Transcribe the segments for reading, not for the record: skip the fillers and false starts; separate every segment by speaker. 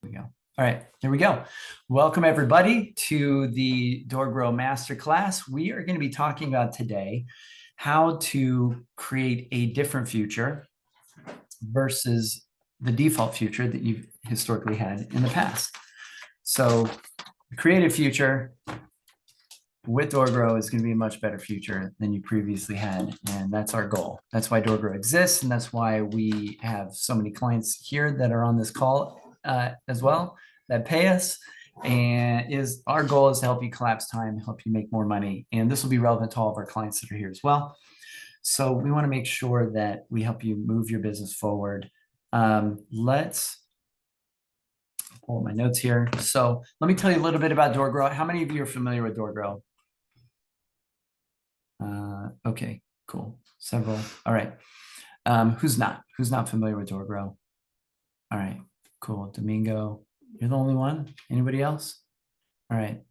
Speaker 1: We go. All right, here we go. Welcome everybody to the DoorGrow Masterclass. We are going to be talking about today how to create a different future versus the default future that you've historically had in the past. So the creative future with DoorGrow is going to be a much better future than you previously had. And that's our goal. That's why DoorGrow exists. And that's why we have so many clients here that are on this call as well that pay us. And is our goal is to help you collapse time, help you make more money. And this will be relevant to all of our clients that are here as well. So we want to make sure that we help you move your business forward. Let's pull my notes here. So let me tell you a little bit about DoorGrow. How many of you are familiar with DoorGrow? Okay, cool. Several. All right. Who's not familiar with DoorGrow? All right, cool. Domingo, you're the only one. Anybody else? All right.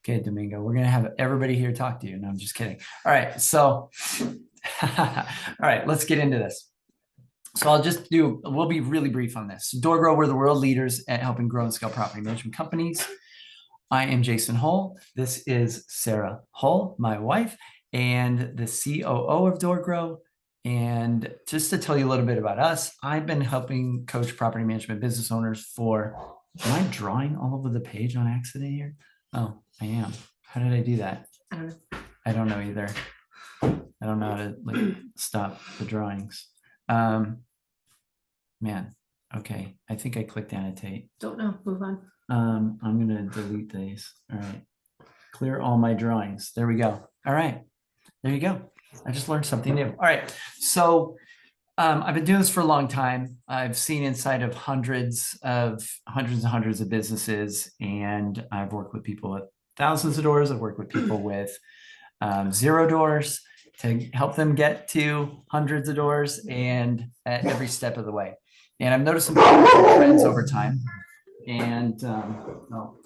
Speaker 1: Okay, Domingo, we're gonna have everybody here talk to you. No, I'm just kidding. All right, so all right, let's get into this. So we'll be really brief on this. DoorGrow, we're the world leaders at helping grow and scale property management companies. I am Jason Hull. This is Sarah Hull, my wife, and the COO of DoorGrow. And just to tell you a little bit about us, I've been helping coach property management business owners for, am I drawing all over the page on accident here? Oh, I am. How did I do that? I don't know either. I don't know how to stop the drawings. Man, okay. I think I clicked annotate.
Speaker 2: Don't know, move on.
Speaker 1: I'm gonna delete these. All right. Clear all my drawings. There we go. All right. There you go. I just learned something new. All right. So I've been doing this for a long time. I've seen inside of hundreds and hundreds of businesses, and I've worked with people with thousands of doors. I've worked with people with 0 doors to help them get to hundreds of doors and at every step of the way. And I've noticed some trends over time. And all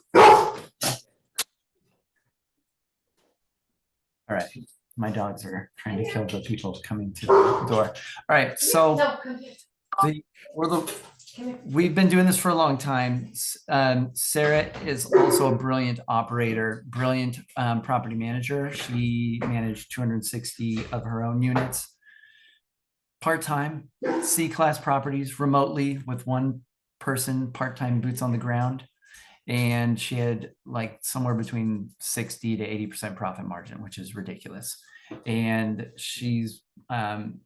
Speaker 1: right, my dogs are trying to kill the people coming to the door. All right, so we've been doing this for a long time. Sarah is also a brilliant operator, brilliant property manager. She managed 260 of her own units, part-time, C-class properties remotely with one person, part-time boots on the ground. And she had like somewhere between 60 to 80% profit margin, which is ridiculous. And she's been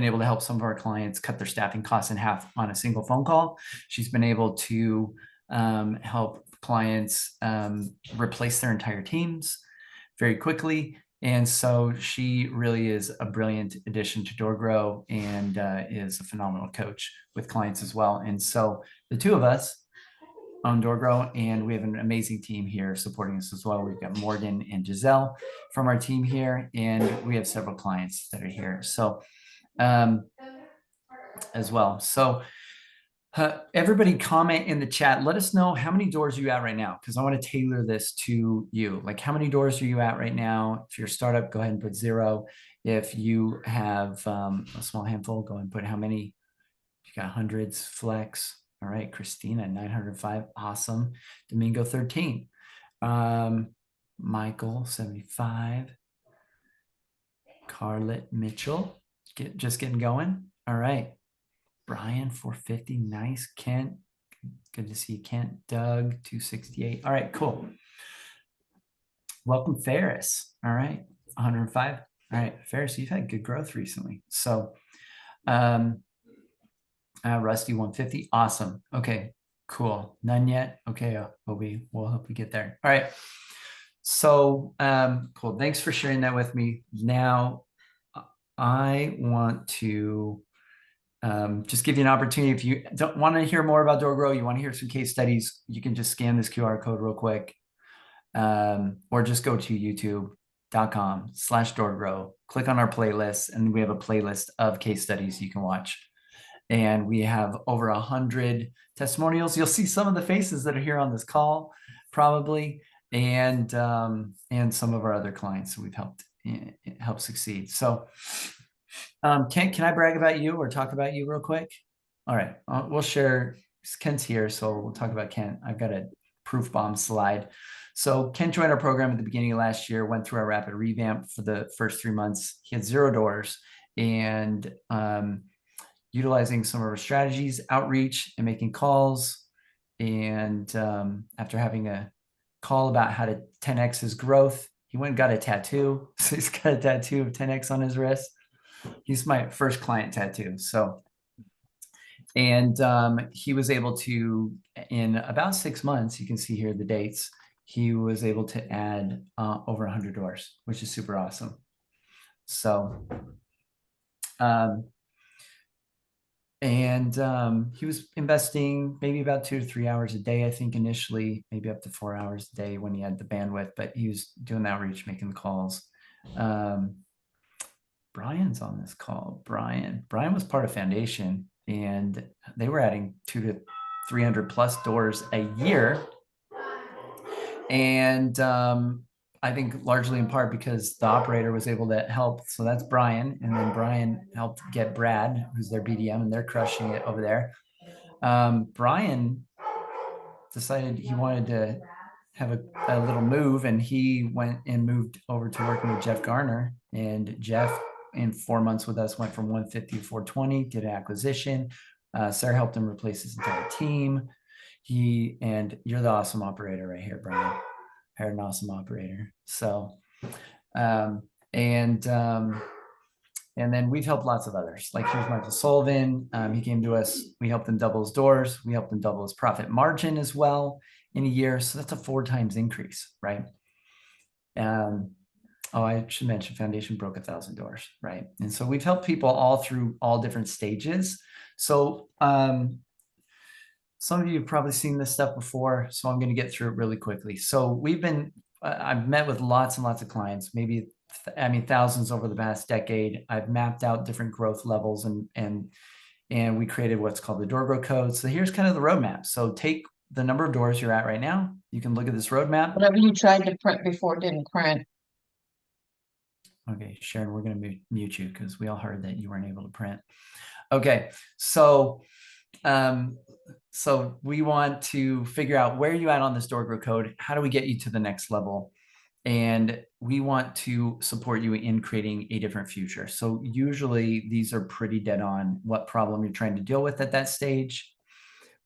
Speaker 1: able to help some of our clients cut their staffing costs in half on a single phone call. She's been able to help clients replace their entire teams very quickly. And so she really is a brilliant addition to DoorGrow and is a phenomenal coach with clients as well. And so the two of us on DoorGrow, and we have an amazing team here supporting us as well. We've got Morgan and Giselle from our team here, and we have several clients that are here. So as well. So everybody comment in the chat. Let us know how many doors are you at right now, because I want to tailor this to you. Like, how many doors are you at right now? If you're a startup, go ahead and put 0. If you have a small handful, go ahead and put how many. You got hundreds, flex. All right, Christina, 905. Awesome. Domingo, 13. Michael, 75. Carlet Mitchell, just getting going. All right. Brian, 450. Nice. Kent, good to see you, Kent. Doug, 268. All right, cool. Welcome, Ferris. All right, 105. All right, Ferris, you've had good growth recently. So, Rusty, 150. Awesome. Okay, cool. None yet. Okay, but we'll help you get there. All right. So cool. Thanks for sharing that with me. Now, I want to just give you an opportunity. If you don't want to hear more about DoorGrow, you want to hear some case studies, you can just scan this QR code real quick, or just go to youtube.com/DoorGrow, click on our playlist, and we have a playlist of case studies you can watch. And we have over 100 testimonials. You'll see some of the faces that are here on this call, probably, and some of our other clients that we've helped succeed. So, can I brag about you or talk about you real quick? All right, we'll share Kent's here, so we'll talk about Kent. I've got a proof bomb slide. So Kent joined our program at the beginning of last year, went through our rapid revamp for the first 3 months. He had 0 doors, and utilizing some of our strategies, outreach and making calls. And after having a call about how to 10x his growth, he went and got a tattoo. So he's got a tattoo of 10x on his wrist. He's my first client tattoo. So, and he was able to, in about 6 months, you can see here the dates, he was able to add over 100 doors, which is super awesome. So, he was investing maybe about 2 to 3 hours a day, I think initially, maybe up to 4 hours a day when he had the bandwidth, but he was doing the outreach, making the calls. Brian's on this call. Brian was part of Foundation, and they were adding 200 to 300 plus doors a year. And I think largely in part because the operator was able to help. So that's Brian. And then Brian helped get Brad, who's their BDM, and they're crushing it over there. Brian decided he wanted to have a little move, and he went and moved over to working with Jeff Garner. And Jeff, in 4 months with us, went from 150 to 420, did an acquisition. Sarah helped him replace his entire team. And you're the awesome operator right here, Brian. You're an awesome operator. So, and then we've helped lots of others. Like here's Michael Sullivan. He came to us. We helped him double his doors. We helped him double his profit margin as well in a year. So that's a 4 times increase, right? Oh, I should mention Foundation broke 1,000 doors, right? And so we've helped people all through all different stages. So some of you have probably seen this stuff before, so I'm going to get through it really quickly. So I've met with lots and lots of clients, maybe, thousands over the past decade. I've mapped out different growth levels, and we created what's called the DoorGrow code. So here's kind of the roadmap. So take the number of doors you're at right now. You can look at this roadmap.
Speaker 2: Whatever you tried to print before didn't print.
Speaker 1: Okay, Sharon, we're going to mute you because we all heard that you weren't able to print. Okay, so we want to figure out where you at on this DoorGrow code. How do we get you to the next level? And we want to support you in creating a different future. So usually these are pretty dead on what problem you're trying to deal with at that stage,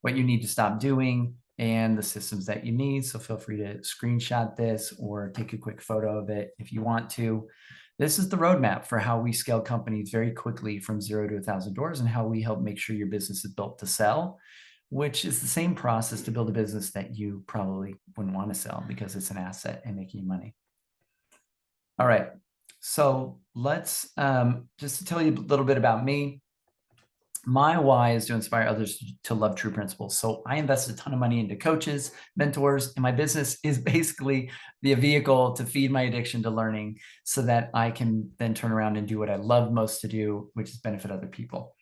Speaker 1: what you need to stop doing, and the systems that you need. So feel free to screenshot this or take a quick photo of it if you want to. This is the roadmap for how we scale companies very quickly from 0 to 1,000 doors, and how we help make sure your business is built to sell, which is the same process to build a business that you probably wouldn't want to sell because it's an asset and making you money. All right, so let's just to tell you a little bit about me. My why is to inspire others to love true principles. So I invest a ton of money into coaches, mentors, and my business is basically the vehicle to feed my addiction to learning so that I can then turn around and do what I love most to do, which is benefit other people.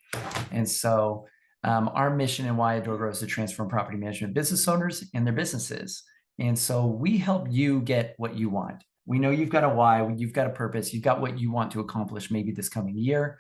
Speaker 1: And so our mission and why at DoorGrow is to transform property management business owners and their businesses. And so we help you get what you want. We know you've got a why, you've got a purpose, you've got what you want to accomplish maybe this coming year.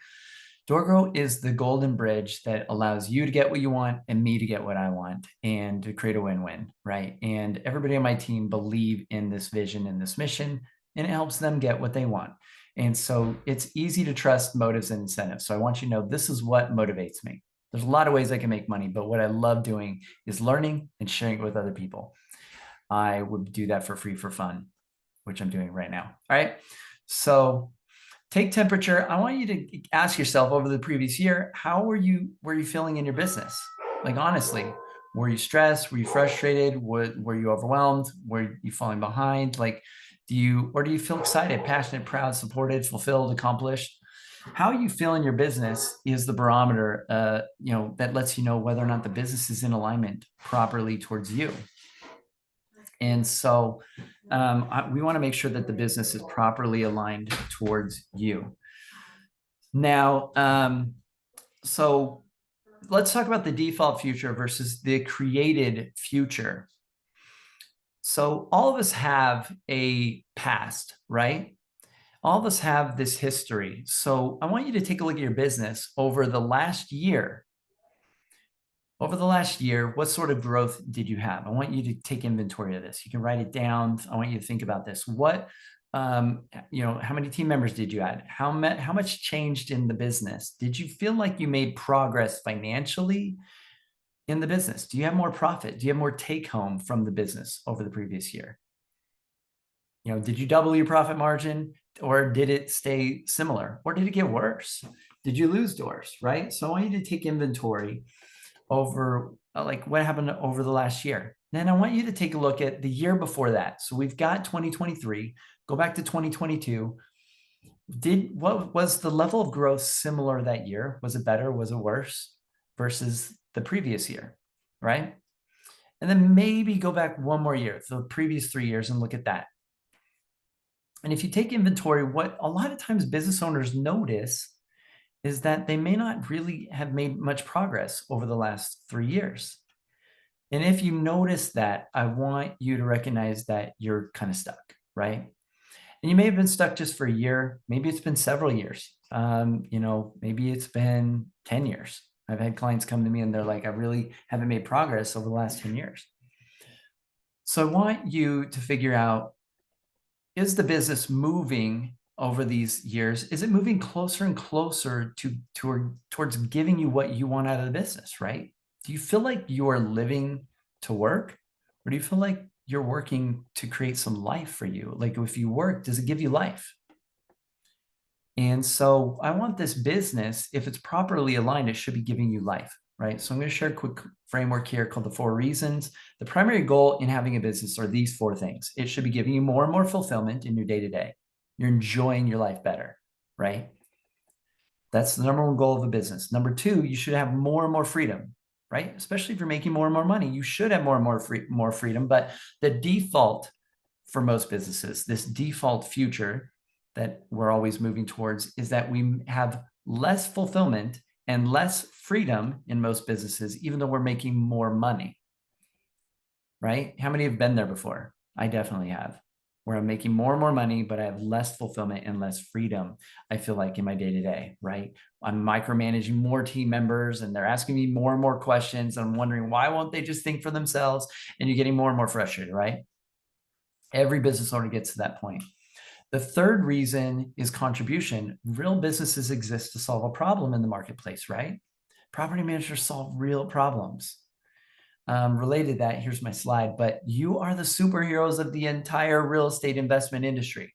Speaker 1: DoorGrow is the golden bridge that allows you to get what you want and me to get what I want, and to create a win-win, right? And everybody on my team believe in this vision and this mission, and it helps them get what they want. And so it's easy to trust motives and incentives. So I want you to know this is what motivates me. There's a lot of ways I can make money, but what I love doing is learning and sharing it with other people. I would do that for free for fun, which I'm doing right now. All right. So take temperature. I want you to ask yourself over the previous year, how were you feeling in your business? Like, honestly, were you stressed? Were you frustrated? Were you overwhelmed? Were you falling behind? Like, do you feel excited, passionate, proud, supported, fulfilled, accomplished? How you feel in your business is the barometer, that lets you know whether or not the business is in alignment properly towards you. And so we want to make sure that the business is properly aligned towards you. Now, so let's talk about the default future versus the created future. So all of us have a past, right? All of us have this history. So I want you to take a look at your business over the last year. Over the last year, what sort of growth did you have? I want you to take inventory of this. You can write it down. I want you to think about this. How many team members did you add? How much changed in the business? Did you feel like you made progress financially in the business? Do you have more profit? Do you have more take home from the business over the previous year? Did you double your profit margin, or did it stay similar, or did it get worse? Did you lose doors, right? So I want you to take inventory over like what happened over the last year. Then I want you to take a look at the year before that. So we've got 2023, go back to 2022. What was the level of growth similar that year? Was it better? Was it worse versus the previous year, right? And then maybe go back one more year, the previous 3 years, and look at that. And if you take inventory, what a lot of times business owners notice is that they may not really have made much progress over the last 3 years. And if you notice that, I want you to recognize that you're kind of stuck, right? And you may have been stuck just for a year. Maybe it's been several years. Maybe it's been 10 years. I've had clients come to me and they're like, I really haven't made progress over the last 10 years. So I want you to figure out, is the business moving over these years? Is it moving closer and closer towards giving you what you want out of the business, right? Do you feel like you are living to work, or do you feel like you're working to create some life for you? Like, if you work, does it give you life? And so I want this business, if it's properly aligned, it should be giving you life, right? So I'm going to share a quick framework here called the 4 reasons. The primary goal in having a business are these 4 things. It should be giving you more and more fulfillment in your day-to-day. You're enjoying your life better, right? That's the number 1 goal of a business. Number 2, you should have more and more freedom, right? Especially if you're making more and more money, you should have more and more freedom. But the default for most businesses, this default future that we're always moving towards, is that we have less fulfillment and less freedom in most businesses, even though we're making more money, right? How many have been there before? I definitely have, where I'm making more and more money, but I have less fulfillment and less freedom, I feel like, in my day-to-day, right? I'm micromanaging more team members and they're asking me more and more questions. I'm wondering, why won't they just think for themselves? And you're getting more and more frustrated, right? Every business owner gets to that point. The 3rd reason is contribution. Real businesses exist to solve a problem in the marketplace, right? Property managers solve real problems. Related to that, here's my slide, but you are the superheroes of the entire real estate investment industry.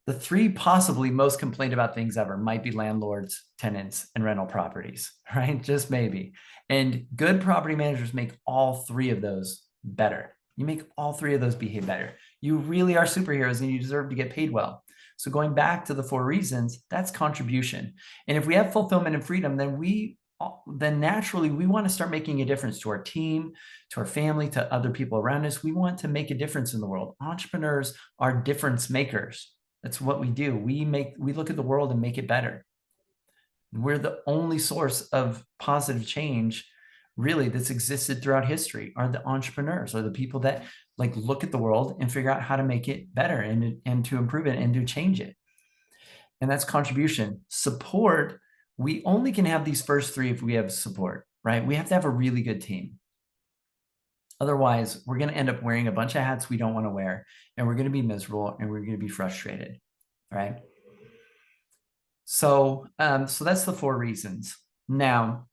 Speaker 1: The 3 possibly most complained about things ever might be landlords, tenants, and rental properties, right? Just maybe. And good property managers make all 3 of those better. You make all 3 of those behave better. You really are superheroes and you deserve to get paid well. So going back to the 4 reasons, that's contribution. And if we have fulfillment and freedom, then naturally we want to start making a difference to our team, to our family, to other people around us. We want to make a difference in the world. Entrepreneurs are difference makers. That's what we do. We look at the world and make it better. We're the only source of positive change really that's existed throughout history, are the entrepreneurs, are the people that look at the world and figure out how to make it better and to improve it and to change it. And that's contribution. Support, we only can have these first 3 if we have support, right? We have to have a really good team. Otherwise, we're going to end up wearing a bunch of hats we don't want to wear, and we're going to be miserable and we're going to be frustrated, right? So that's the 4 reasons. Now,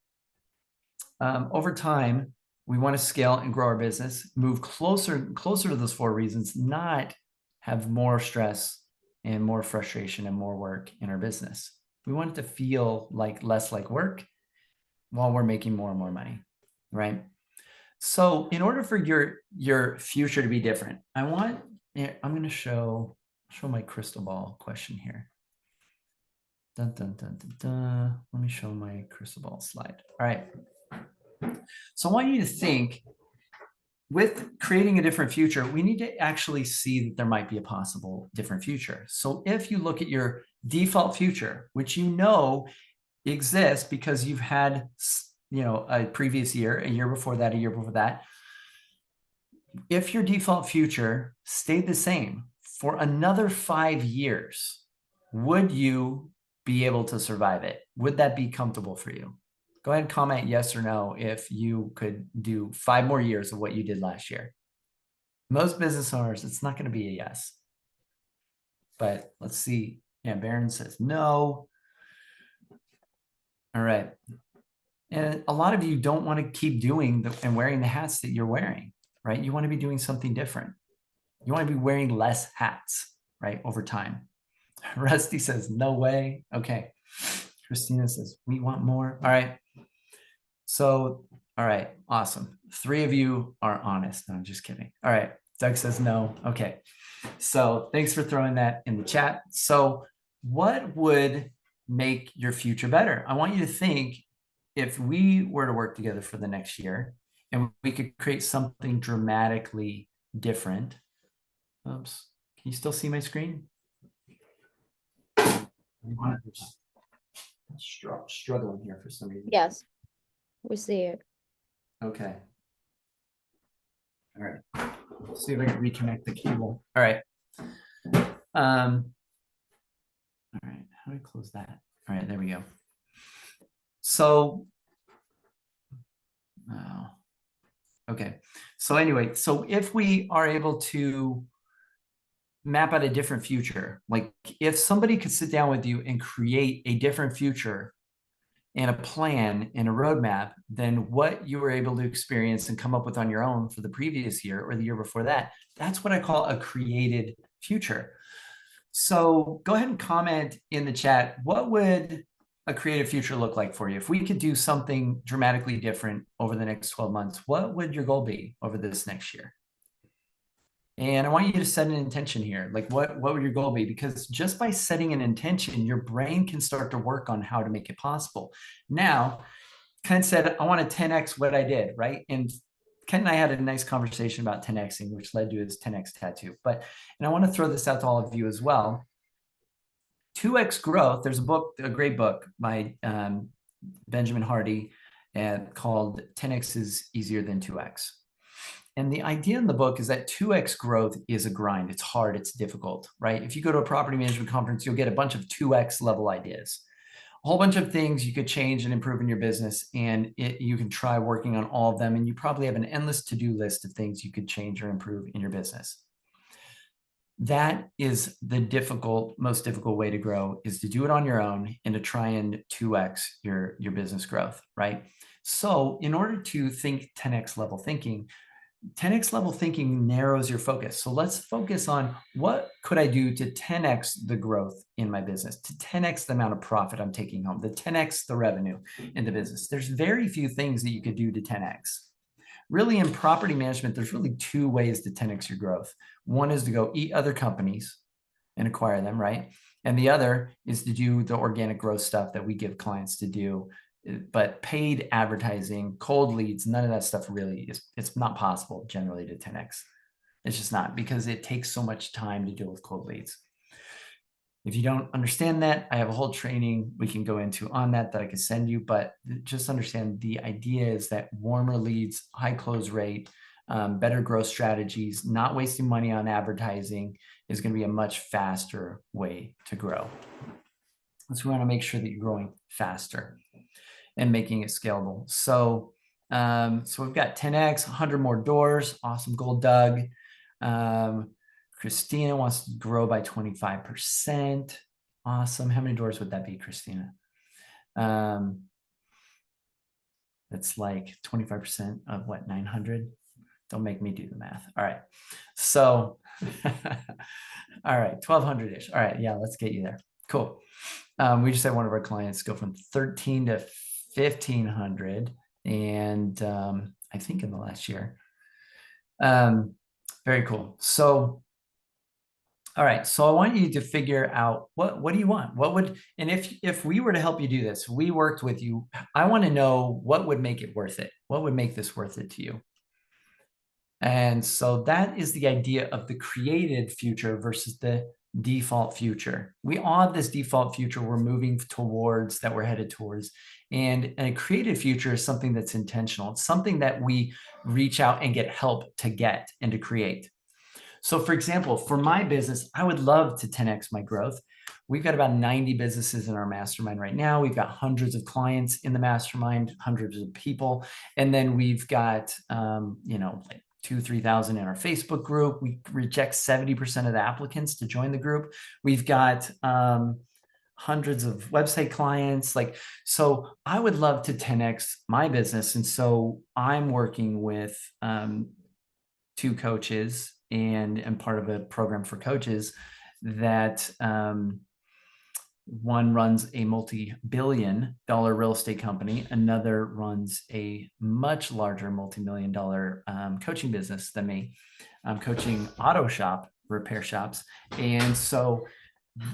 Speaker 1: over time, we want to scale and grow our business, move closer to those 4 reasons, not have more stress and more frustration and more work in our business. We want it to feel less like work while we're making more and more money, right? So in order for your future to be different, I'm going to show my crystal ball question here. Dun, dun, dun, dun, dun. Let me show my crystal ball slide. All right. So I want you to think, with creating a different future, we need to actually see that there might be a possible different future. So if you look at your default future, which exists because you've had, a previous year, a year before that, a year before that. If your default future stayed the same for another 5 years, would you be able to survive it? Would that be comfortable for you? Go ahead and comment yes or no if you could do 5 more years of what you did last year. Most business owners, it's not going to be a yes. But let's see. Yeah, Baron says no. All right. And a lot of you don't want to keep doing and wearing the hats that you're wearing, right? You want to be doing something different. You want to be wearing less hats, right, over time. Rusty says, no way. Okay. Christina says, we want more. All right. So, all right. Awesome. 3 of you are honest. No, I'm just kidding. All right. Doug says no. Okay. So thanks for throwing that in the chat. So what would make your future better? I want you to think, if we were to work together for the next year and we could create something dramatically different. Oops. Can you still see my screen? I'm struggling here for some reason.
Speaker 3: Yes, we see it.
Speaker 1: Okay. All right. Let's see if I can reconnect the cable. All right. All right. How do I close that? All right. There we go. So, okay. So anyway, so if we are able to map out a different future, like if somebody could sit down with you and create a different future and a plan and a roadmap than what you were able to experience and come up with on your own for the previous year or the year before that, that's what I call a created future. So go ahead and comment in the chat, what would a creative future look like for you? If we could do something dramatically different over the next 12 months, what would your goal be over this next year? And I want you to set an intention here. Like what would your goal be? Because just by setting an intention, your brain can start to work on how to make it possible. Now, Ken said, I want to 10X what I did, right? And Ken and I had a nice conversation about 10Xing, which led to his 10X tattoo. And I want to throw this out to all of you as well. 2X growth, there's a book, a great book by Benjamin Hardy called 10X is Easier Than 2X. And the idea in the book is that 2X growth is a grind. It's hard, it's difficult, right? If you go to a property management conference, you'll get a bunch of 2X level ideas, a whole bunch of things you could change and improve in your business. And you can try working on all of them. And you probably have an endless to-do list of things you could change or improve in your business. That is the most difficult way to grow, is to do it on your own and to try and 2X your business growth, right? So in order to think 10X level thinking, 10X level thinking narrows your focus. So let's focus on what could I do to 10X the growth in my business, to 10X the amount of profit I'm taking home, the 10X the revenue in the business. There's very few things that you could do to 10X. Really, in property management, there's really 2 ways to 10X your growth. One is to go eat other companies and acquire them, right? And the other is to do the organic growth stuff that we give clients to do. But paid advertising, cold leads, none of that stuff really it's not possible generally to 10X. It's just not, because it takes so much time to deal with cold leads. If you don't understand that, I have a whole training we can go into on that I can send you, but just understand the idea is that warmer leads, high close rate, better growth strategies, not wasting money on advertising is going to be a much faster way to grow. So we want to make sure that you're growing faster and making it scalable. So, so we've got 10X, 100 more doors. Awesome goal, Doug. Christina wants to grow by 25%. Awesome. How many doors would that be, Christina? That's like 25% of what, 900? Don't make me do the math. All right. So, all right, 1200-ish. All right. Yeah, let's get you there. Cool. We just had one of our clients go from 13 to 1500. And I think in the last year. Very cool. So, all right. So I want you to figure out what do you want? What would, and if we were to help you do this, we worked with you, I want to know what would make it worth it. What would make this worth it to you? And so that is the idea of the created future versus the default future. We all have this default future we're moving towards, that we're headed towards. And a creative future is something that's intentional. It's something that we reach out and get help to get and to create. So for example, for my business, I would love to 10X my growth, we've got about 90 businesses in our mastermind right now. We've got hundreds of clients in the mastermind, hundreds of people. And then we've got, like 2,000-3,000 in our Facebook group. We reject 70% of the applicants to join the group. We've got hundreds of website clients. So I would love to 10x my business. And so I'm working with 2 coaches and part of a program for coaches that one runs a multi-billion-dollar real estate company. Another runs a much larger multi-million-dollar coaching business than me. I'm coaching auto shop repair shops. And so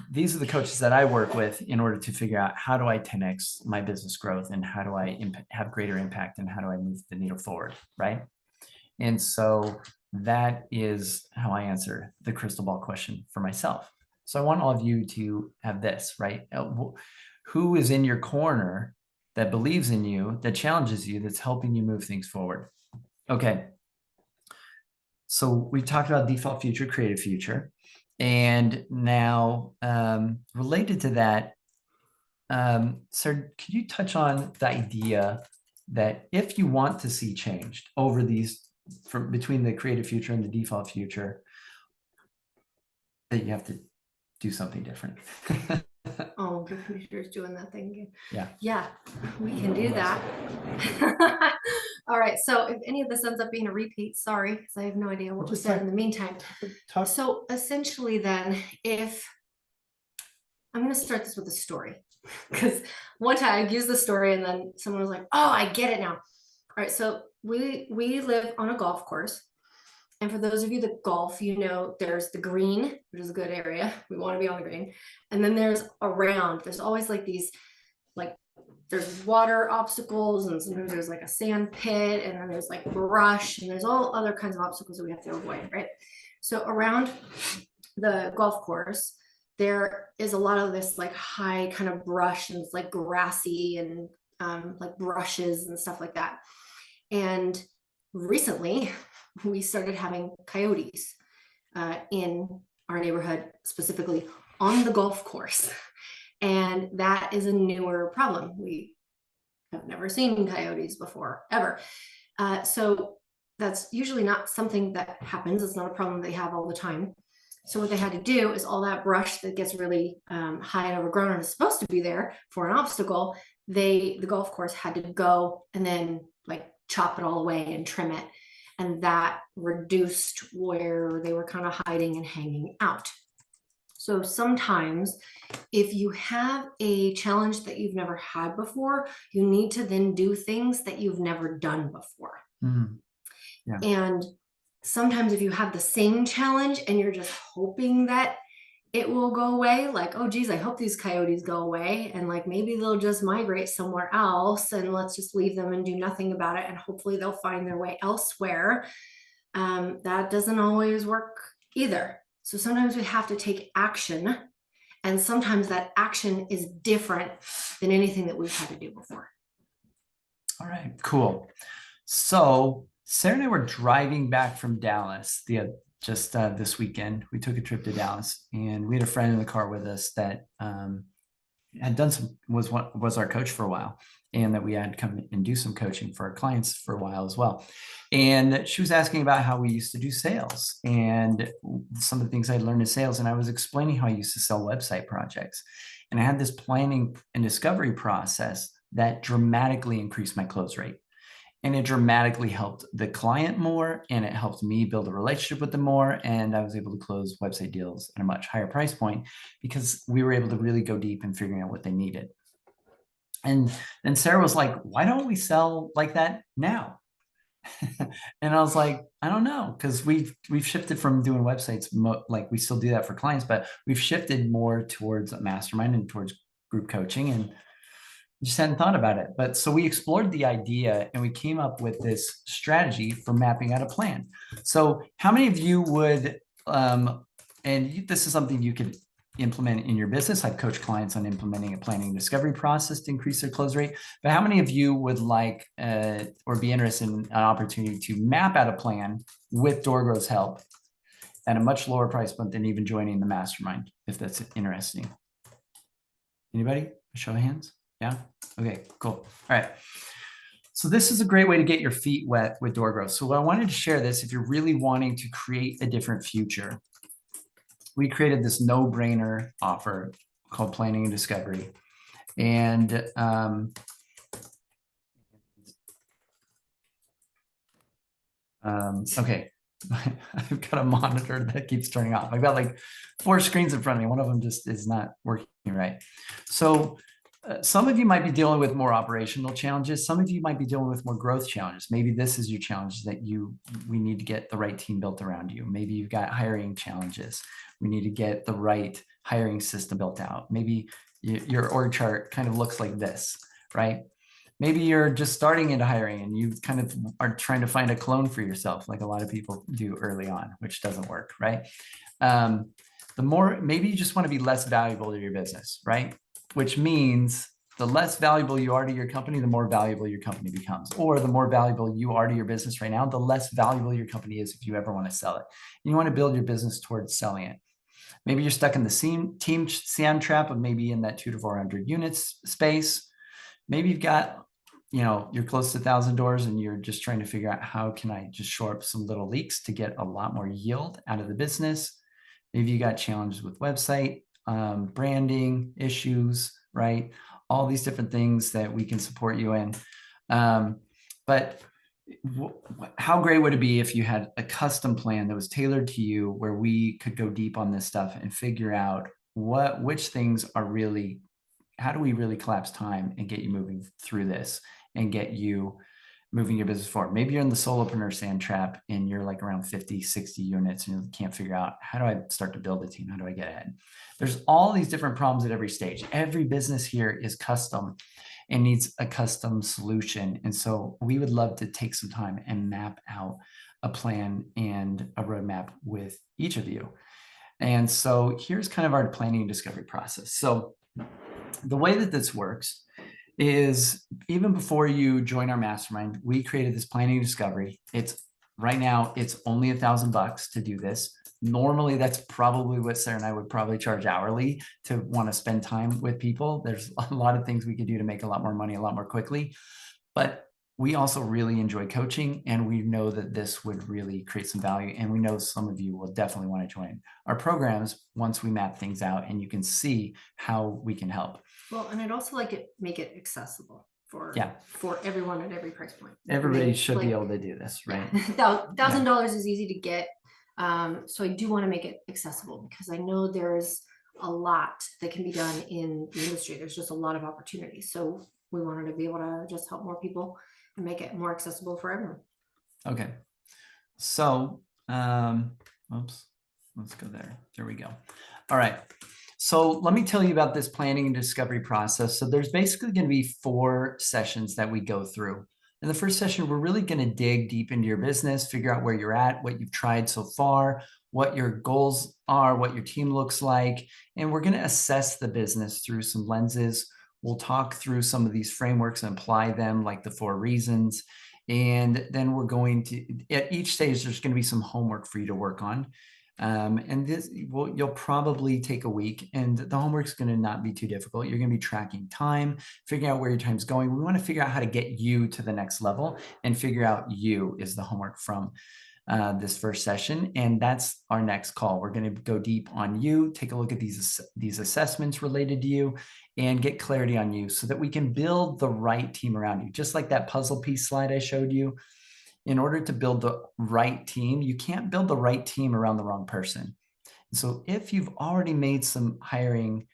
Speaker 1: these are the coaches that I work with in order to figure out how do I 10x my business growth and how do I have greater impact and how do I move the needle forward, right? And so that is how I answer the crystal ball question for myself. So I want all of you to have this, right? Who is in your corner that believes in you, that challenges you, that's helping you move things forward? Okay. So we talked about default future, creative future. And now related to that, sir, could you touch on the idea that if you want to see changed over these between the creative future and the default future, that you have to do something different?
Speaker 4: Oh, the computer's doing that thing again.
Speaker 1: Yeah.
Speaker 4: Yeah, we can do that. All right, so if any of this ends up being a repeat, sorry, because I have no idea what was said in the meantime. So essentially then, if I'm going to start this with a story, because one time I used the story and then someone was like, oh, I get it now. All right, so we live on a golf course. And for those of you that golf, there's the green, which is a good area. We want to be on the green. And then there's always like these, like there's water obstacles, and sometimes there's like a sand pit, and then there's like brush, and there's all other kinds of obstacles that we have to avoid, right? So around the golf course, there is a lot of this like high kind of brush, and it's like grassy and like brushes and stuff like that. And recently, we started having coyotes in our neighborhood, specifically on the golf course. And that is a newer problem. We have never seen coyotes before, ever. So that's usually not something that happens. It's not a problem they have all the time. So what they had to do is all that brush that gets really high and overgrown and is supposed to be there for an obstacle, the golf course had to go and then like chop it all away and trim it. And that reduced where they were kind of hiding and hanging out. So sometimes if you have a challenge that you've never had before, you need to then do things that you've never done before.
Speaker 1: Mm-hmm. Yeah.
Speaker 4: And sometimes if you have the same challenge and you're just hoping that it will go away, like, oh geez, I hope these coyotes go away, and like maybe they'll just migrate somewhere else and let's just leave them and do nothing about it, and hopefully they'll find their way elsewhere. That doesn't always work either. So sometimes we have to take action, and sometimes that action is different than anything that we've had to do before.
Speaker 1: All right, cool. So Sarah and I were driving back from Dallas just this weekend. We took a trip to Dallas, and we had a friend in the car with us that had done was our coach for a while, and that we had come and do some coaching for our clients for a while as well. And she was asking about how we used to do sales and some of the things I learned in sales. And I was explaining how I used to sell website projects. And I had this planning and discovery process that dramatically increased my close rate. And it dramatically helped the client more, and it helped me build a relationship with them more. And I was able to close website deals at a much higher price point because we were able to really go deep in figuring out what they needed. And then Sarah was like, why don't we sell like that now? And I was like, I don't know, because we've shifted from doing websites, like we still do that for clients, but we've shifted more towards a mastermind and towards group coaching, and just hadn't thought about it. But so we explored the idea and we came up with this strategy for mapping out a plan. So how many of you would, this is something you could implement in your business. I've coached clients on implementing a planning and discovery process to increase their close rate. But how many of you would like or be interested in an opportunity to map out a plan with DoorGrow's help at a much lower price point than even joining the mastermind, if that's interesting? Anybody? A show of hands? Yeah. Okay, cool. All right. So this is a great way to get your feet wet with DoorGrow. So I wanted to share this if you're really wanting to create a different future. We created this no-brainer offer called Planning and Discovery. And okay, I've got a monitor that keeps turning off. I've got like 4 screens in front of me. One of them just is not working right. So some of you might be dealing with more operational challenges. Some of you might be dealing with more growth challenges. Maybe this is your challenge that we need to get the right team built around you. Maybe you've got hiring challenges. We need to get the right hiring system built out. Maybe your org chart kind of looks like this, right? Maybe you're just starting into hiring and you kind of are trying to find a clone for yourself, like a lot of people do early on, which doesn't work, right? Maybe you just want to be less valuable to your business, right? Which means the less valuable you are to your company, the more valuable your company becomes. Or the more valuable you are to your business right now, the less valuable your company is if you ever want to sell it. You want to build your business towards selling it. Maybe you're stuck in the team SAM trap of maybe in that 200 to 400 units space. Maybe you've got, you're close to 1,000 doors and you're just trying to figure out how can I just shore up some little leaks to get a lot more yield out of the business. Maybe you got challenges with website, branding issues, right? All these different things that we can support you in. But how great would it be if you had a custom plan that was tailored to you where we could go deep on this stuff and figure out which things are really, how do we really collapse time and get you moving through this and get you moving your business forward? Maybe you're in the solopreneur sand trap and you're like around 50, 60 units and you can't figure out, how do I start to build a team? How do I get ahead? There's all these different problems at every stage. Every business here is custom and needs a custom solution. And so we would love to take some time and map out a plan and a roadmap with each of you. And so here's kind of our planning and discovery process. So the way that this works is even before you join our mastermind, we created this planning and discovery. Right now, it's only $1,000 to do this. Normally, that's probably what Sarah and I would probably charge hourly to want to spend time with people. There's a lot of things we could do to make a lot more money, a lot more quickly. But we also really enjoy coaching, and we know that this would really create some value. And we know some of you will definitely want to join our programs once we map things out and you can see how we can help.
Speaker 4: Well, and I'd also make it accessible for everyone at every price point.
Speaker 1: Everybody should be able to do this, right?
Speaker 4: $1,000 is easy to get. So I do want to make it accessible because I know there's a lot that can be done in the industry. There's just a lot of opportunities. So we wanted to be able to just help more people and make it more accessible for everyone.
Speaker 1: Okay. So, oops, let's go there. There we go. All right. So let me tell you about this planning and discovery process. So there's basically going to be 4 sessions that we go through. In the first session, we're really going to dig deep into your business, figure out where you're at, what you've tried so far, what your goals are, what your team looks like. And we're going to assess the business through some lenses. We'll talk through some of these frameworks and apply them, like the 4 reasons. And then we're going to, at each stage, there's going to be some homework for you to work on. And this, you'll probably take a week, and the homework's going to not be too difficult. You're going to be tracking time, figuring out where your time's going. We want to figure out how to get you to the next level, and figure out you is the homework from this first session. And that's our next call. We're going to go deep on you, take a look at these assessments related to you, and get clarity on you so that we can build the right team around you. Just like that puzzle piece slide I showed you. In order to build the right team, you can't build the right team around the wrong person. So if you've already made some hiring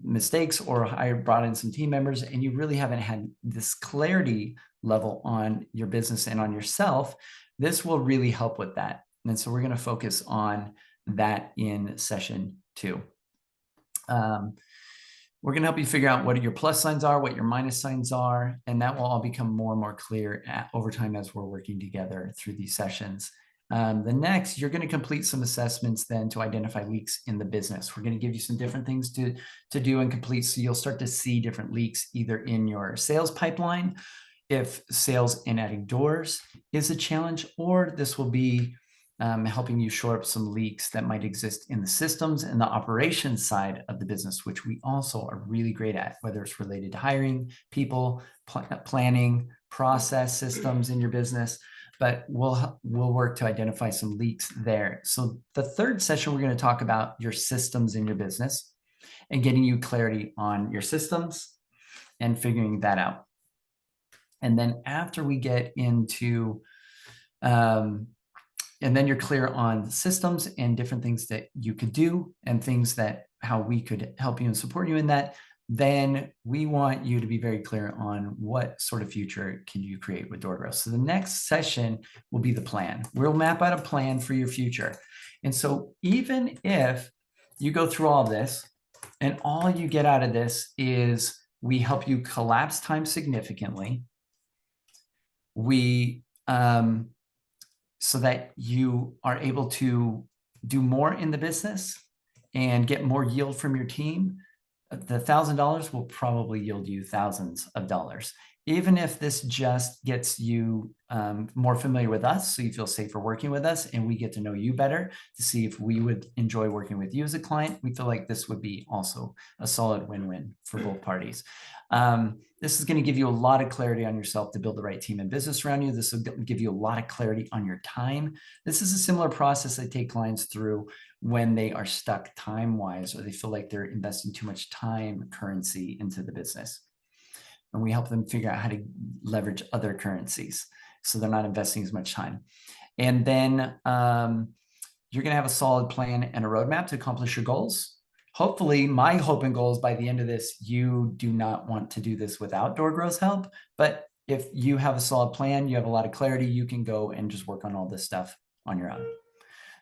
Speaker 1: mistakes or brought in some team members and you really haven't had this clarity level on your business and on yourself, this will really help with that. And so we're going to focus on that in session 2. We're going to help you figure out what your plus signs are, what your minus signs are, and that will all become more and more clear over time as we're working together through these sessions. The next, you're going to complete some assessments then to identify leaks in the business. We're going to give you some different things to do and complete, so you'll start to see different leaks either in your sales pipeline, if sales and adding doors is a challenge, or this will be helping you shore up some leaks that might exist in the systems and the operations side of the business, which we also are really great at, whether it's related to hiring people, planning, process systems in your business. But we'll work to identify some leaks there. So the third session, we're going to talk about your systems in your business and getting you clarity on your systems and figuring that out. And then after we get into, and then you're clear on systems and different things that you could do and things that how we could help you and support you in that, then we want you to be very clear on what sort of future can you create with DoorGrow. So the next session will be the plan. We'll map out a plan for your future. And so even if you go through all this and all you get out of this is we help you collapse time significantly, we so that you are able to do more in the business and get more yield from your team, the $1,000 will probably yield you thousands of dollars. Even if this just gets you more familiar with us, so you feel safer working with us and we get to know you better to see if we would enjoy working with you as a client, we feel like this would be also a solid win-win for both parties. This is going to give you a lot of clarity on yourself to build the right team and business around you. This will give you a lot of clarity on your time. This is a similar process I take clients through when they are stuck time-wise, or they feel like they're investing too much time currency into the business. And we help them figure out how to leverage other currencies so they're not investing as much time. And then you're going to have a solid plan and a roadmap to accomplish your goals. Hopefully, my hope and goal is by the end of this, you do not want to do this without DoorGrow's help. But if you have a solid plan, you have a lot of clarity, you can go and just work on all this stuff on your own.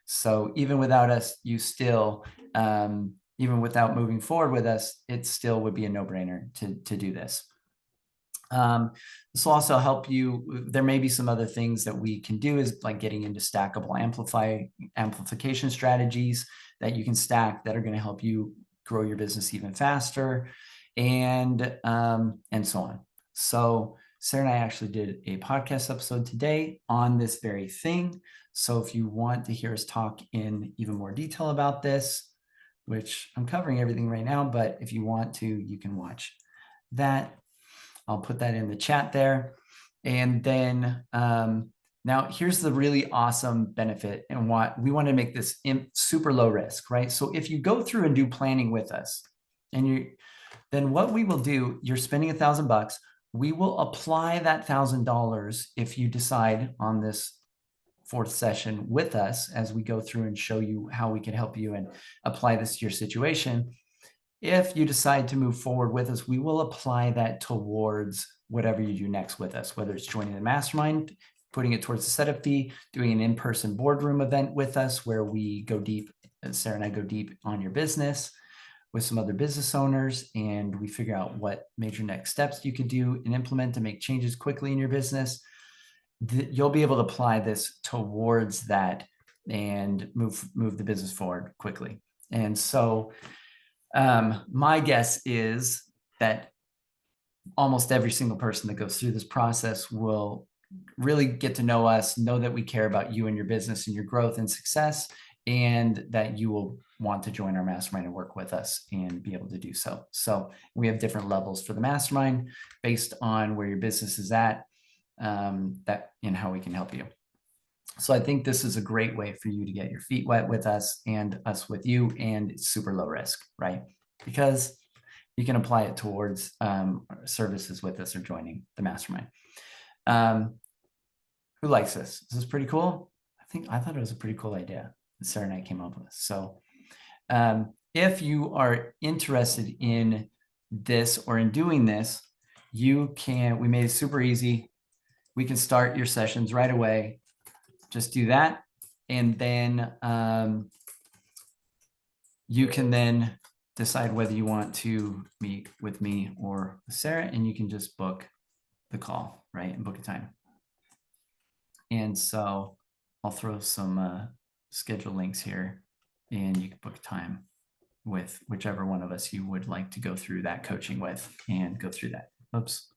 Speaker 1: So even without us, you still, even without moving forward with us, it still would be a no-brainer to do this. This will also help you. There may be some other things that we can do, is like getting into stackable amplification strategies that you can stack that are going to help you grow your business even faster, and so on. So Sarah and I actually did a podcast episode today on this very thing. So if you want to hear us talk in even more detail about this, which I'm covering everything right now, but if you want to, you can watch that. I'll put that in the chat there. And then now here's the really awesome benefit and what we want to make this super low risk, right? So if you go through and do planning with us, and then what we will do, you're spending $1,000, we will apply that $1,000 if you decide on this fourth session with us as we go through and show you how we can help you and apply this to your situation. If you decide to move forward with us, we will apply that towards whatever you do next with us, whether it's joining the mastermind, putting it towards the setup fee, doing an in-person boardroom event with us where we go deep, Sarah and I go deep on your business with some other business owners, and we figure out what major next steps you could do and implement to make changes quickly in your business. You'll be able to apply this towards that and move the business forward quickly. And so my guess is that almost every single person that goes through this process will really get to know us, know that we care about you and your business and your growth and success, and that you will want to join our mastermind and work with us and be able to do so. So we have different levels for the mastermind based on where your business is at, that and how we can help you. So I think this is a great way for you to get your feet wet with us and us with you, and it's super low risk, right? Because you can apply it towards services with us or joining the mastermind. Who likes this? Is this pretty cool? I thought it was a pretty cool idea that Sarah and I came up with. So if you are interested in this or in doing this, we made it super easy. We can start your sessions right away. Just do that. And then you can then decide whether you want to meet with me or with Sarah, and you can just book the call, right? And book a time. And so I'll throw some schedule links here, and you can book a time with whichever one of us you would like to go through that coaching with and go through that. Oops,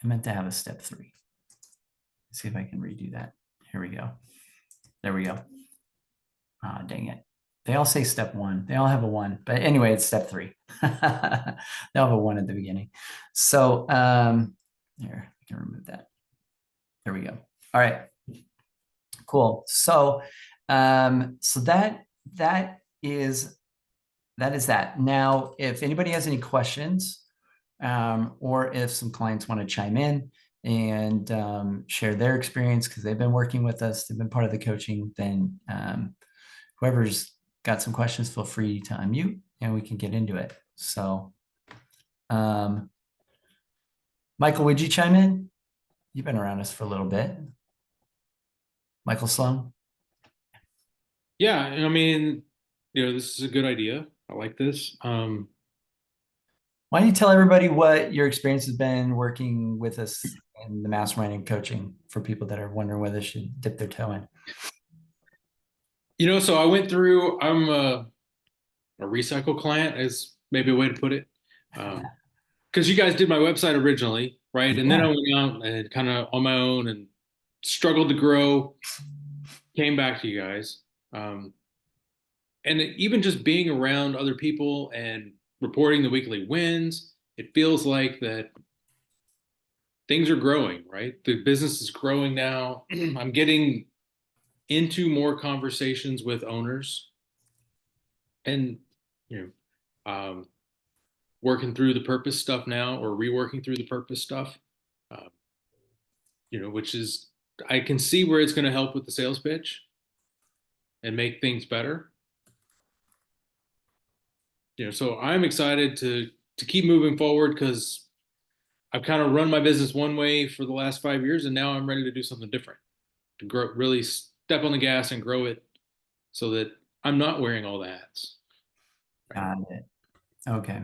Speaker 1: I meant to have a step 3. Let's see if I can redo that. Here we go. There we go. Ah, dang it. They all say step 1. They all have a 1, but anyway, it's step 3. They all have a 1 at the beginning. So here, I can remove that. There we go. All right, cool. So so that is that. Now, if anybody has any questions, or if some clients want to chime in and share their experience because they've been working with us, they've been part of the coaching, then whoever's got some questions, feel free to unmute and we can get into it. So, Michael, would you chime in? You've been around us for a little bit. Michael Sloan?
Speaker 5: Yeah, I mean, this is a good idea. I like this.
Speaker 1: Why don't you tell everybody what your experience has been working with us in the mastermind and coaching for people that are wondering whether they should dip their toe in?
Speaker 5: So I went through, I'm a recycle client is maybe a way to put it. Because you guys did my website originally, right? And then I went out and kind of on my own and struggled to grow, came back to you guys. And even just being around other people and reporting the weekly wins, it feels like that things are growing, right? The business is growing now. I'm getting into more conversations with owners and, working through the purpose stuff now or reworking through the purpose stuff, which is, I can see where it's going to help with the sales pitch and make things better. So I'm excited to keep moving forward because I've kind of run my business one way for the last 5 years, and now I'm ready to do something different, to grow, really step on the gas and grow it so that I'm not wearing all the hats.
Speaker 1: Got it. Okay.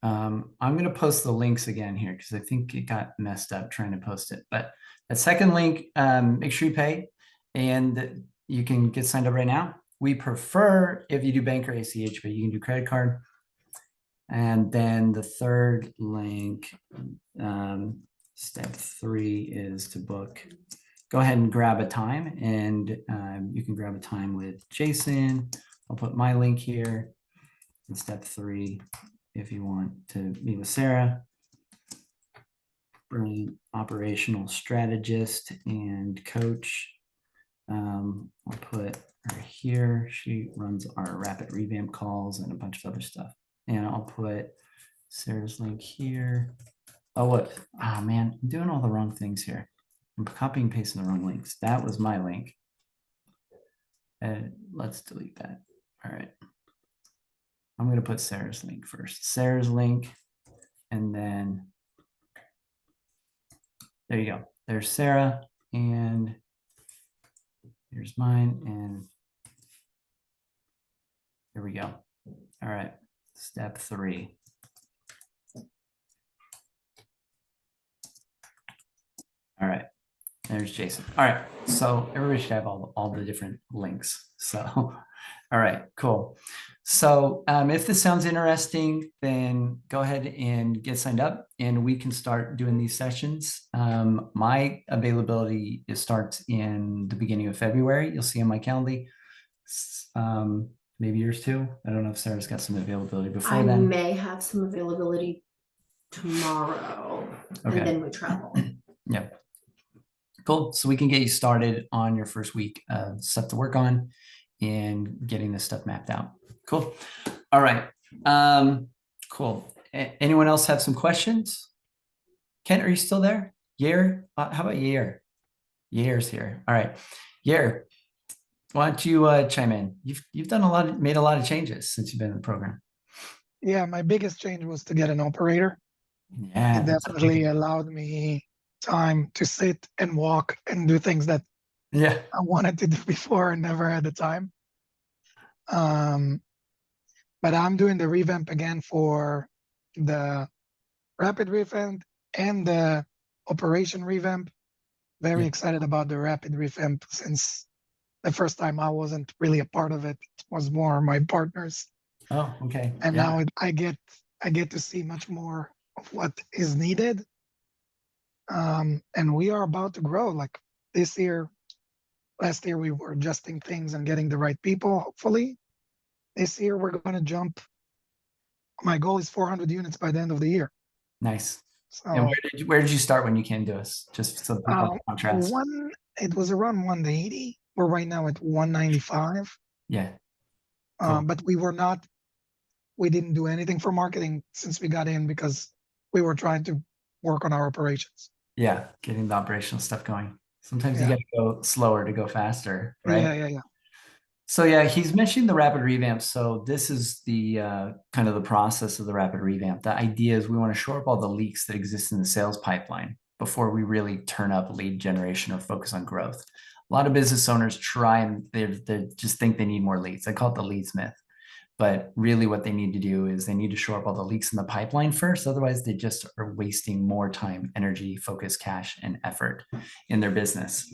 Speaker 1: I'm going to post the links again here because I think it got messed up trying to post it. But that second link, make sure you pay and you can get signed up right now. We prefer if you do bank or ACH, but you can do credit card. And then the third link, step 3 is to book. Go ahead and grab a time, and you can grab a time with Jason. I'll put my link here. And step 3, if you want to meet with Sarah, brilliant operational strategist and coach. I'll put her here. She runs our rapid revamp calls and a bunch of other stuff. And I'll put Sarah's link here. Oh, what? Oh, man, I'm doing all the wrong things here. I'm copying and pasting the wrong links. That was my link. Let's delete that. All right. I'm going to put Sarah's link first. Sarah's link. And then there you go. There's Sarah. And here's mine. And there we go. All right. Step 3. All right. There's Jason. All right. So everybody should have all the different links. So, all right, cool. So if this sounds interesting, then go ahead and get signed up and we can start doing these sessions. My availability starts in the beginning of February. You'll see on my calendar. Maybe yours too. I don't know if Sarah's got some availability before then.
Speaker 4: I may have some availability tomorrow,
Speaker 1: Okay.
Speaker 4: and then we travel.
Speaker 1: Yep. Cool. So we can get you started on your first week of stuff to work on and getting this stuff mapped out. Cool. All right. Cool. Anyone else have some questions? Kent, are you still there? Yair? How about Yair? Yair's here. All right. Yair, why don't you chime in? You've done made a lot of changes since you've been in the program.
Speaker 6: Yeah, my biggest change was to get an operator.
Speaker 1: Yeah.
Speaker 6: It definitely allowed me time to sit and walk and do things that I wanted to do before and never had the time. But I'm doing the revamp again for the rapid revamp and the operation revamp. Very excited about the rapid revamp since the first time I wasn't really a part of it. It was more my partners.
Speaker 1: Oh, okay.
Speaker 6: And now I get to see much more of what is needed. And we are about to grow. Like this year Last year we were adjusting things and getting the right people. Hopefully, this year we're going to jump. My goal is 400 units by the end of the year.
Speaker 1: Nice. And
Speaker 6: So
Speaker 1: where did you start when you came to us? Just so people have contrast.
Speaker 6: it was around 180. We're right now at 195.
Speaker 1: Yeah. Cool.
Speaker 6: But we didn't do anything for marketing since we got in because we were trying to work on our operations.
Speaker 1: Yeah, getting the operational stuff going. Sometimes you
Speaker 6: Yeah.
Speaker 1: got to go slower to go faster, right?
Speaker 6: Yeah.
Speaker 1: So yeah, he's mentioning the rapid revamp. So this is the kind of the process of the rapid revamp. The idea is we want to shore up all the leaks that exist in the sales pipeline before we really turn up lead generation or focus on growth. A lot of business owners try and they just think they need more leads. I call it the lead myth. But really what they need to do is they need to shore up all the leaks in the pipeline first. Otherwise, they just are wasting more time, energy, focus, cash, and effort in their business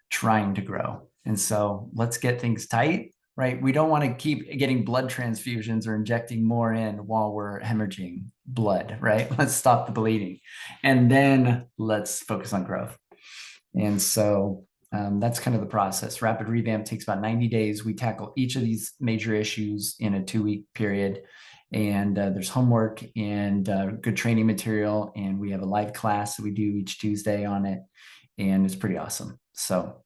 Speaker 1: trying to grow. And so let's get things tight, right? We don't want to keep getting blood transfusions or injecting more in while we're hemorrhaging blood, right? Let's stop the bleeding. And then let's focus on growth. And so that's kind of the process. Rapid revamp takes about 90 days. We tackle each of these major issues in a 2-week period. And there's homework and good training material. And we have a live class that we do each Tuesday on it. And it's pretty awesome. So,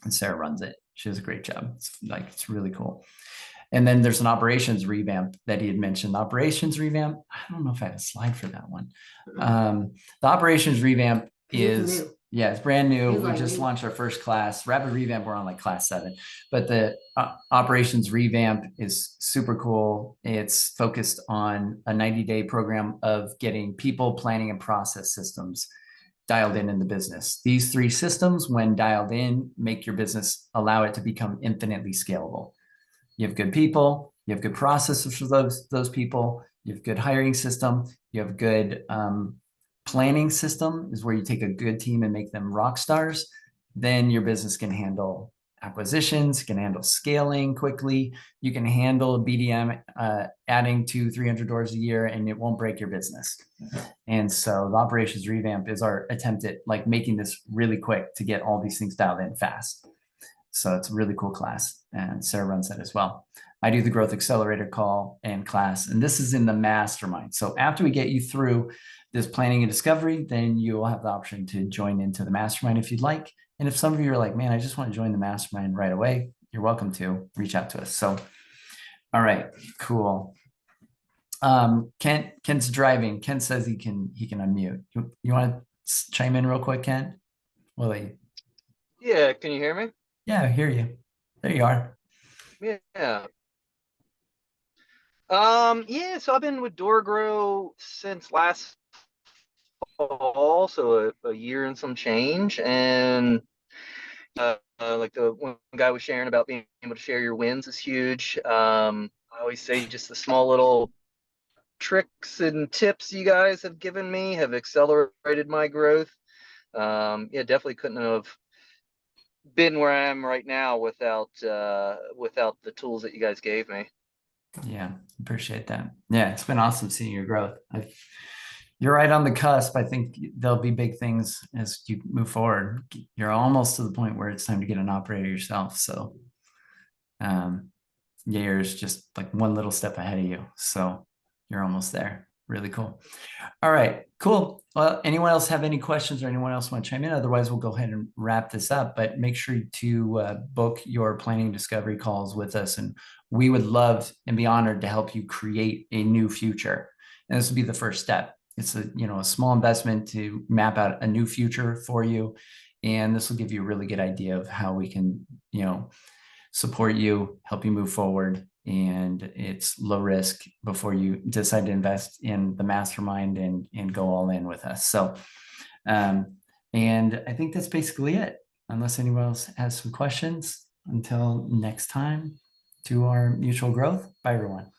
Speaker 1: and Sarah runs it. She does a great job. It's really cool. And then there's an operations revamp that he had mentioned. The operations revamp, I don't know if I have a slide for that one. The operations revamp is... Yeah, it's brand new. We just launched our first class. Rapid revamp, we're on like class 7. But the operations revamp is super cool. It's focused on a 90-day program of getting people, planning, and process systems dialed in the business. These 3 systems, when dialed in, make your business, allow it to become infinitely scalable. You have good people, you have good processes for those people, you have good hiring system, you have good planning system is where you take a good team and make them rock stars. Then your business can handle acquisitions, can handle scaling quickly. You can handle BDM adding 200-300 doors a year and it won't break your business. And so the operations revamp is our attempt at like making this really quick to get all these things dialed in fast. So it's a really cool class and Sarah runs that as well. I do the growth accelerator call and class, and this is in the mastermind. So after we get you through this planning and discovery, then you will have the option to join into the mastermind if you'd like. And if some of you are like, man, I just want to join the mastermind right away, you're welcome to reach out to us. So, all right, cool. Kent's driving. Kent says he can unmute. You want to chime in real quick, Kent? Willie?
Speaker 7: Yeah, can you hear me?
Speaker 1: Yeah, I hear you. There you are.
Speaker 7: Yeah. Yeah, so I've been with DoorGrow since last fall, so a year and some change. And like the one guy was sharing about being able to share your wins is huge. I always say just the small little tricks and tips you guys have given me have accelerated my growth. Yeah, definitely couldn't have been where I am right now without the tools that you guys gave me.
Speaker 1: Yeah, appreciate that. Yeah, it's been awesome seeing your growth. You're right on the cusp. I think there'll be big things as you move forward. You're almost to the point where it's time to get an operator yourself. So Yayer's just like one little step ahead of you. So you're almost there. Really cool. All right, cool. Well, anyone else have any questions or anyone else want to chime in? Otherwise, we'll go ahead and wrap this up, but make sure to book your planning discovery calls with us. And we would love and be honored to help you create a new future. And this will be the first step. It's a small investment to map out a new future for you. And this will give you a really good idea of how we can, support you, help you move forward. And it's low risk before you decide to invest in the mastermind and go all in with us. So, and I think that's basically it, unless anyone else has some questions. Until next time, to our mutual growth. Bye, everyone.